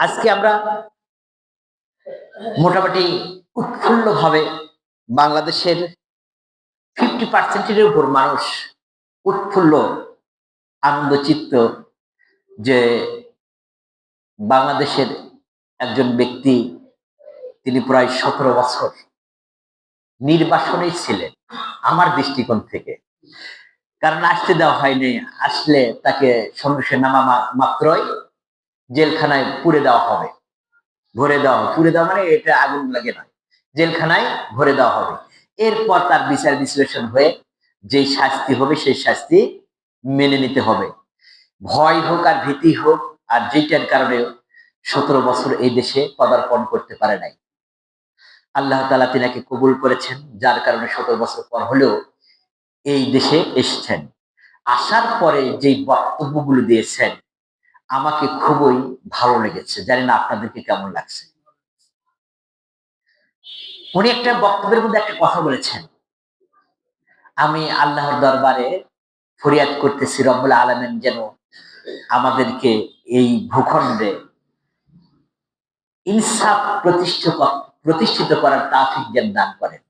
আজকে আমরা মোটামুটি উৎফুল্লভাবে বাংলাদেশের 50% উপর মানুষ উৎফুল্ল আনন্দচিত্ত যে বাংলাদেশের একজন ব্যক্তি তিনি প্রায় 17 বছর নির্বাসনেই ছিলেন আমার দৃষ্টিকোণ থেকে। কারণ আসতে দেওয়া হয়নি, আসলে তাকে সন্ন্যাসে নামা মাত্রই জেলখানায় পুড়ে দেওয়া হবে, ভরে দেওয়া হবে। পুড়ে দেওয়া মানে এটা আগুন লাগে নয়, জেলখানায় ভরে দেওয়া হবে। এরপর তার বিচার বিশ্লেষণ হয়ে যেই শাস্তি হবে সেই শাস্তি মেনে নিতে হবে, ভয় হোক আর ভীতি হোক। আর যেটার কারণে 17 বছর এই দেশে পদার্পণ করতে পারে নাই, আল্লাহ তাআলা তিনাকে কবুল করেছেন, যার কারণে 17 বছর পর হলেও এই দেশে এসেছেন। আসার পরে যেই বক্তব্যগুলো দিয়েছেন আমাকে খুবই ভালো লেগেছে, জানি না আপনাদেরকে কেমন লাগছে। উনি একটা বক্তব্যের মধ্যে একটা কথা বলেছেন, আমি আল্লাহর দরবারে ফরিয়াদ করতেছি রব্বুল আলামিন যেন আমাদেরকে এই ভূখণ্ডে ইনসাফ প্রতিষ্ঠিত করার তৌফিক যেন দান করেন।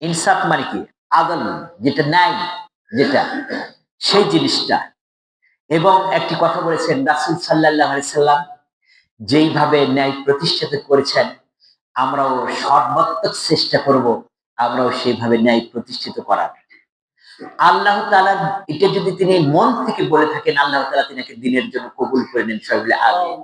ইনসাফ মানে কি? আদল, যেটা ন্যায়, যেটা সেই জিনিসটা। এবং একটি কথা বলেছেন, রাসূল সাল্লাল্লাহু আলাইহি সাল্লাম যেইভাবে ন্যায় প্রতিষ্ঠিত করেছেন আমরাও সর্বাত্মক চেষ্টা করব আমরাও সেইভাবে ন্যায় প্রতিষ্ঠিত করার। আল্লাহ তাআলা এটা যদি তিনি মন থেকে বলে থাকেন, আল্লাহ তাআলা তিনাকে দিনের জন্য কবুল করে নেন। সবাই বলে আমিন।